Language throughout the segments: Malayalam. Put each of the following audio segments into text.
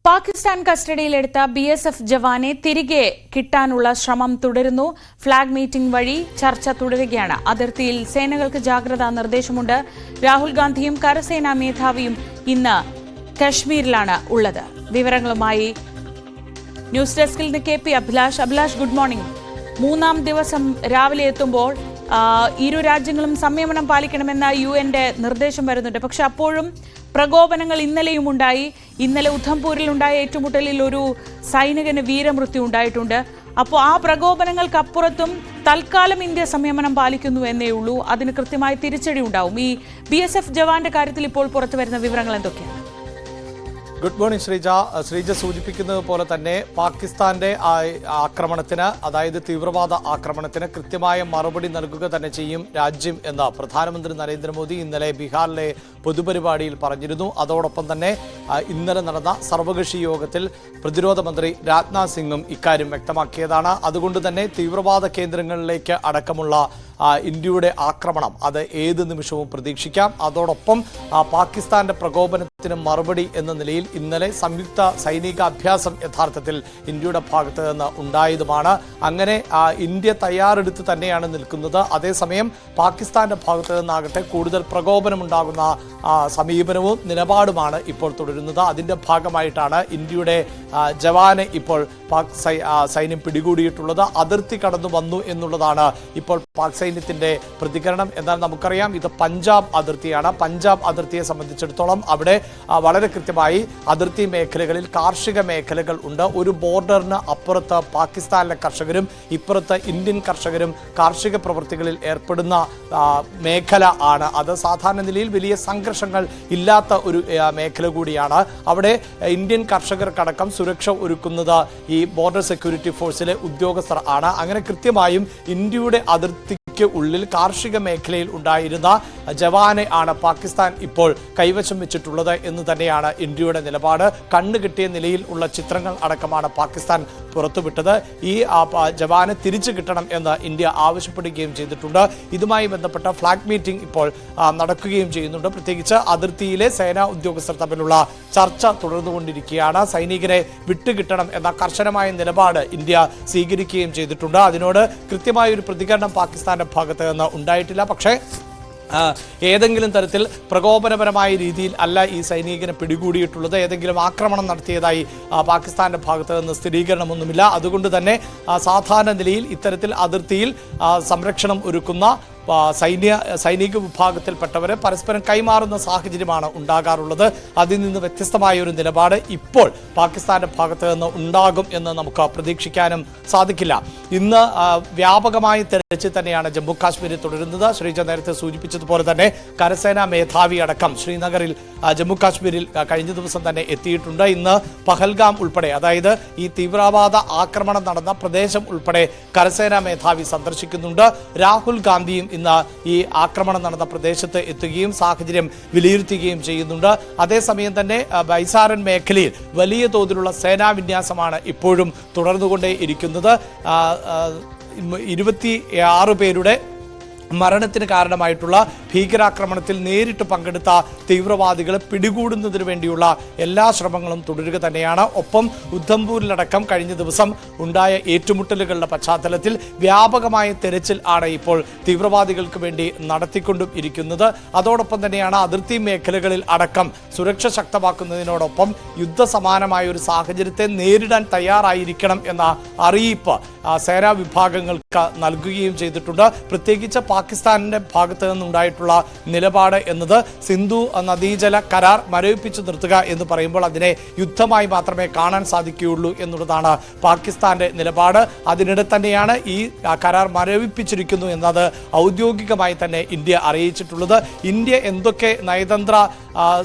പാകിസ്ഥാൻ കസ്റ്റഡിയിലെടുത്ത BSF ജവാനെ തിരികെ കിട്ടാനുള്ള ശ്രമം തുടരുന്നു. ഫ്ളാഗ് മീറ്റിംഗ് വഴി ചർച്ച തുടരുകയാണ്. അതിർത്തിയിൽ സേനകൾക്ക് ജാഗ്രതാ നിർദ്ദേശമുണ്ട്. രാഹുൽ ഗാന്ധിയും കരസേനാ മേധാവിയും ഇന്ന് കശ്മീരിലാണ് ഉള്ളത്. വിവരങ്ങളുമായി ന്യൂസ് ഡെസ്കിൽ നിന്ന് KP Abhilash. Abhilash, good morning. മൂന്നാം ദിവസം രാവിലെ എത്തുമ്പോൾ ഇരു രാജ്യങ്ങളും സംയമനം പാലിക്കണമെന്ന UN-ന്റെ നിർദ്ദേശം വരുന്നുണ്ട്. പക്ഷെ അപ്പോഴും പ്രകോപനങ്ങൾ ഇന്നലെയും ഉണ്ടായി. ഇന്നലെ ഉധംപൂരിൽ ഉണ്ടായ ഏറ്റുമുട്ടലിൽ ഒരു സൈനികന് വീരമൃത്യു ഉണ്ടായിട്ടുണ്ട്. അപ്പോൾ ആ പ്രകോപനങ്ങൾക്കപ്പുറത്തും തൽക്കാലം ഇന്ത്യ സംയമനം പാലിക്കുന്നു എന്നേ ഉള്ളൂ. അതിന് കൃത്യമായ തിരിച്ചടി ഉണ്ടാവും. ഈ BSF ജവാന്റെ കാര്യത്തിൽ ഇപ്പോൾ പുറത്തു വരുന്ന വിവരങ്ങൾ എന്തൊക്കെയാണ്? ഗുഡ് മോർണിംഗ് ശ്രീജ സൂചിപ്പിക്കുന്നത് പോലെ തന്നെ പാകിസ്ഥാന്റെ ആക്രമണത്തിന്, അതായത് തീവ്രവാദ ആക്രമണത്തിന് കൃത്യമായ മറുപടി നൽകുക തന്നെ ചെയ്യും രാജ്യം എന്ന് പ്രധാനമന്ത്രി നരേന്ദ്രമോദി ഇന്നലെ ബീഹാറിലെ പൊതുപരിപാടിയിൽ പറഞ്ഞിരുന്നു. അതോടൊപ്പം തന്നെ ഇന്നലെ നടന്ന സർവകക്ഷി യോഗത്തിൽ പ്രതിരോധ മന്ത്രി രാജ്നാഥ് സിംഗും ഇക്കാര്യം വ്യക്തമാക്കിയതാണ്. അതുകൊണ്ട് തന്നെ തീവ്രവാദ കേന്ദ്രങ്ങളിലേക്ക് അടക്കമുള്ള ഇന്ത്യയുടെ ആക്രമണം അത് ഏത് നിമിഷവും പ്രതീക്ഷിക്കാം. അതോടൊപ്പം പാകിസ്ഥാന്റെ പ്രകോപനത്തിന് മറുപടി എന്ന നിലയിൽ ഇന്നലെ സംയുക്ത സൈനിക അഭ്യാസം യഥാർത്ഥത്തിൽ ഇന്ത്യയുടെ ഭാഗത്ത് നിന്ന് ഉണ്ടായതുമാണ്. അങ്ങനെ ഇന്ത്യ തയ്യാറെടുത്ത് തന്നെയാണ് നിൽക്കുന്നത്. അതേസമയം പാകിസ്ഥാന്റെ ഭാഗത്ത് നിന്നാകട്ടെ കൂടുതൽ പ്രകോപനമുണ്ടാകുന്ന സമീപനവും നിലപാടുമാണ് ഇപ്പോൾ തുടരുന്നത്. അതിന്റെ ഭാഗമായിട്ടാണ് ഇന്ത്യയുടെ ജവാനെ ഇപ്പോൾ പാക് സൈന്യം പിടികൂടിയിട്ടുള്ളത്. അതിർത്തി കടന്നു വന്നു എന്നുള്ളതാണ് ഇപ്പോൾ പാക് സൈന്യത്തിന്റെ പ്രതികരണം. എന്നാൽ നമുക്കറിയാം ഇത് പഞ്ചാബ് അതിർത്തിയാണ്. പഞ്ചാബ് അതിർത്തിയെ സംബന്ധിച്ചിടത്തോളം അവിടെ വളരെ കൃത്യമായി അതിർത്തി മേഖലകളിൽ കാർഷിക മേഖലകൾ ഉണ്ട്. ഒരു ബോർഡറിന് അപ്പുറത്ത് പാകിസ്ഥാനിലെ കർഷകരും ഇപ്പുറത്ത് ഇന്ത്യൻ കർഷകരും കാർഷിക പ്രവൃത്തികളിൽ ഏർപ്പെടുന്ന മേഖല ആണ്. അത് സാധാരണ നിലയിൽ വലിയ സംഘർഷങ്ങൾ ഇല്ലാത്ത ഒരു മേഖല കൂടിയാണ്. അവിടെ ഇന്ത്യൻ കർഷകർക്കടക്കം സുരക്ഷ ഒരുക്കുന്നത് ഈ ബോർഡർ സെക്യൂരിറ്റി ഫോഴ്സിലെ ഉദ്യോഗസ്ഥർ ആണ്. അങ്ങനെ കൃത്യമായും ഇന്ത്യയുടെ അതിർത്തി ഉള്ളിൽ കാർഷിക മേഖലയിൽ ഉണ്ടായിരുന്ന ജവാനെ ആണ് പാകിസ്ഥാൻ ഇപ്പോൾ കൈവശം വെച്ചിട്ടുള്ളത് എന്ന് തന്നെയാണ് ഇന്ത്യയുടെ നിലപാട്. കണ്ണുകിട്ടിയ നിലയിൽ ഉള്ള ചിത്രങ്ങൾ അടക്കമാണ് പാകിസ്ഥാൻ പുറത്തുവിട്ടത്. ഈ ജവാനെ തിരിച്ചു കിട്ടണം എന്ന് ഇന്ത്യ ആവശ്യപ്പെടുകയും ചെയ്തിട്ടുണ്ട്. ഇതുമായി ബന്ധപ്പെട്ട ഫ്ളാഗ് മീറ്റിംഗ് ഇപ്പോൾ നടക്കുകയും ചെയ്യുന്നുണ്ട്. പ്രത്യേകിച്ച് അതിർത്തിയിലെ സേനാ ഉദ്യോഗസ്ഥർ തമ്മിലുള്ള ചർച്ച തുടർന്നുകൊണ്ടിരിക്കുകയാണ്. സൈനികരെ വിട്ടുകിട്ടണം എന്ന കർശനമായ നിലപാട് ഇന്ത്യ സ്വീകരിക്കുകയും ചെയ്തിട്ടുണ്ട്. അതിനോട് കൃത്യമായ ഒരു പ്രതികരണം പാകിസ്ഥാന്റെ ഭാഗത്ത് നിന്ന് ഉണ്ടായിട്ടില്ല. പക്ഷേ ഏതെങ്കിലും തരത്തിൽ പ്രകോപനപരമായ രീതിയിൽ അല്ല ഈ സൈനികനെ പിടികൂടിയിട്ടുള്ളത്. ഏതെങ്കിലും ആക്രമണം നടത്തിയതായി പാകിസ്ഥാന്റെ ഭാഗത്ത് നിന്ന് സ്ഥിരീകരണമൊന്നുമില്ല. അതുകൊണ്ട് തന്നെ സാധാരണ നിലയിൽ ഇത്തരത്തിൽ അതിർത്തിയിൽ സംരക്ഷണം ഒരുക്കുന്ന സൈനിക വിഭാഗത്തിൽപ്പെട്ടവരെ പരസ്പരം കൈമാറുന്ന സാഹചര്യമാണ് ഉണ്ടാകാറുള്ളത്. അതിൽ നിന്ന് വ്യത്യസ്തമായ ഒരു നിലപാട് ഇപ്പോൾ പാകിസ്ഥാന്റെ ഭാഗത്ത് നിന്ന് ഉണ്ടാകും എന്ന് നമുക്ക് പ്രതീക്ഷിക്കാനും സാധിക്കില്ല. ഇന്ന് വ്യാപകമായ തെരച്ചിൽ തന്നെയാണ് ജമ്മു കാശ്മീരിൽ തുടരുന്നത്. ശ്രീജ നേരത്തെ സൂചിപ്പിച്ചതുപോലെ തന്നെ കരസേനാ മേധാവി അടക്കം ശ്രീനഗറിൽ ജമ്മു കാശ്മീരിൽ കഴിഞ്ഞ ദിവസം തന്നെ എത്തിയിട്ടുണ്ട്. ഇന്ന് പഹൽഗാം ഉൾപ്പെടെ, അതായത് ഈ തീവ്രവാദ ആക്രമണം നടന്ന പ്രദേശം ഉൾപ്പെടെ കരസേനാ മേധാവി സന്ദർശിക്കുന്നുണ്ട്. രാഹുൽ ഗാന്ധിയും ഇന്ന് ഈ ആക്രമണം നടന്ന പ്രദേശത്ത് എത്തുകയും സാഹചര്യം വിലയിരുത്തുകയും ചെയ്യുന്നുണ്ട്. അതേസമയം തന്നെ ബൈസാരൻ മേഖലയിൽ വലിയ തോതിലുള്ള സേനാ വിന്യാസമാണ് ഇപ്പോഴും തുടർന്നുകൊണ്ടേ ഇരിക്കുന്നത്. 26 പേരുടെ മരണത്തിന് കാരണമായിട്ടുള്ള ഭീകരാക്രമണത്തിൽ നേരിട്ട് പങ്കെടുത്ത തീവ്രവാദികളെ പിടികൂടുന്നതിന് വേണ്ടിയുള്ള എല്ലാ ശ്രമങ്ങളും തുടരുക തന്നെയാണ്. ഒപ്പം ഉധംപൂരിലടക്കം കഴിഞ്ഞ ദിവസം ഉണ്ടായ ഏറ്റുമുട്ടലുകളുടെ പശ്ചാത്തലത്തിൽ വ്യാപകമായ തെരച്ചിൽ ആണ് ഇപ്പോൾ തീവ്രവാദികൾക്ക് വേണ്ടി നടത്തിക്കൊണ്ടും ഇരിക്കുന്നത്. അതോടൊപ്പം തന്നെയാണ് അതിർത്തി മേഖലകളിൽ അടക്കം സുരക്ഷ ശക്തമാക്കുന്നതിനോടൊപ്പം യുദ്ധസമാനമായ ഒരു സാഹചര്യത്തെ നേരിടാൻ തയ്യാറായിരിക്കണം എന്ന അറിയിപ്പ് സേനാ വിഭാഗങ്ങൾക്ക് നൽകുകയും ചെയ്തിട്ടുണ്ട്. പ്രത്യേകിച്ച് പാകിസ്ഥാനിന്റെ ഭാഗത്ത് നിന്നുണ്ടായിട്ടുള്ള നിലപാട് എന്നത് സിന്ധു നദീജല കരാർ മരവിപ്പിച്ചു നിർത്തുക എന്ന് പറയുമ്പോൾ അതിനെ യുദ്ധമായി മാത്രമേ കാണാൻ സാധിക്കുകയുള്ളൂ എന്നുള്ളതാണ് പാകിസ്ഥാന്റെ നിലപാട്. അതിനിടെ തന്നെയാണ് ഈ കരാർ മരവിപ്പിച്ചിരിക്കുന്നു എന്നത് ഔദ്യോഗികമായി തന്നെ ഇന്ത്യ അറിയിച്ചിട്ടുള്ളത്. ഇന്ത്യ എന്തൊക്കെ നയതന്ത്ര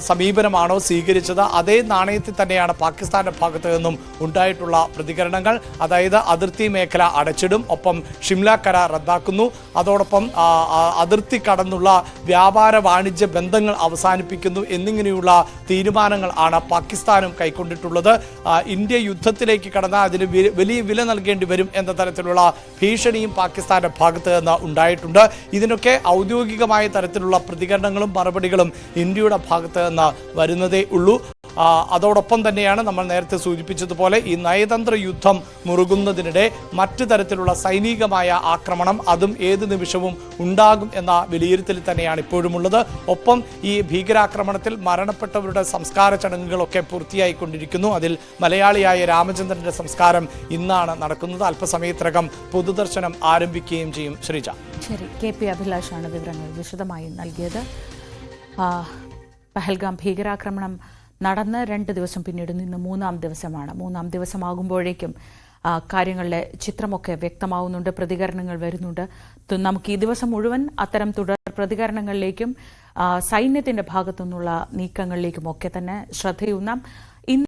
സമീപനമാണോ സ്വീകരിച്ചത് അതേ നാണയത്തിൽ തന്നെയാണ് പാകിസ്ഥാന്റെ ഭാഗത്ത് നിന്നും ഉണ്ടായിട്ടുള്ള പ്രതികരണങ്ങൾ. അതായത് അതിർത്തി മേഖല അടച്ചിടും, ഒപ്പം ഷിംല കരാർ റദ്ദാക്കുന്നു, അതോടൊപ്പം അതിർത്തി കടന്നുള്ള വ്യാപാര വാണിജ്യ ബന്ധങ്ങൾ അവസാനിപ്പിക്കുന്നു എന്നിങ്ങനെയുള്ള തീരുമാനങ്ങൾ ആണ് പാകിസ്ഥാനും കൈക്കൊണ്ടിട്ടുള്ളത്. ഇന്ത്യ യുദ്ധത്തിലേക്ക് കടന്നാൽ അതിന് വലിയ വില നൽകേണ്ടി വരും എന്ന തരത്തിലുള്ള ഭീഷണിയും പാകിസ്ഥാന്റെ ഭാഗത്ത് നിന്ന് ഉണ്ടായിട്ടുണ്ട്. ഇതിനൊക്കെ ഔദ്യോഗികമായ തരത്തിലുള്ള പ്രതികരണങ്ങളും മറുപടികളും ഇന്ത്യയുടെ ഭാഗത്ത് നിന്ന് വരുന്നതേ ഉള്ളൂ. അതോടൊപ്പം തന്നെയാണ് നമ്മൾ നേരത്തെ സൂചിപ്പിച്ചതുപോലെ ഈ നയതന്ത്ര യുദ്ധം മുറുകുന്നതിനിടെ മറ്റു തരത്തിലുള്ള സൈനികമായ ആക്രമണം അതും ഏത് നിമിഷവും ഉണ്ടാകും എന്ന വിലയിരുത്തൽ തന്നെയാണ് ഇപ്പോഴുമുള്ളത്. ഒപ്പം ഈ ഭീകരാക്രമണത്തിൽ മരണപ്പെട്ടവരുടെ സംസ്കാര ചടങ്ങുകളൊക്കെ പൂർത്തിയായിക്കൊണ്ടിരിക്കുന്നു. അതിൽ മലയാളിയായ രാമചന്ദ്രന്റെ സംസ്കാരം ഇന്നാണ് നടക്കുന്നത്. അല്പസമയത്തിനകം പൊതുദർശനം ആരംഭിക്കുകയും ചെയ്യും. ശ്രീജ. ശരി, KP അഭിലാഷാണ് വിവരങ്ങൾ വിശദമായി നൽകിയത്. പഹൽഗാം ഭീകരാക്രമണം നടന്ന് 2 ദിവസം പിന്നീട് ഇന്ന് 3-ാം ദിവസമാണ്. 3-ാം ദിവസമാകുമ്പോഴേക്കും കാര്യങ്ങളുടെ ചിത്രമൊക്കെ വ്യക്തമാവുന്നുണ്ട്, പ്രതികരണങ്ങൾ വരുന്നുണ്ട്. നമുക്ക് ഈ ദിവസം മുഴുവൻ അത്തരം തുടർ പ്രതികരണങ്ങളിലേക്കും സൈന്യത്തിന്റെ ഭാഗത്തുനിന്നുള്ള നീക്കങ്ങളിലേക്കും ഒക്കെ തന്നെ ശ്രദ്ധയൂന്നാം.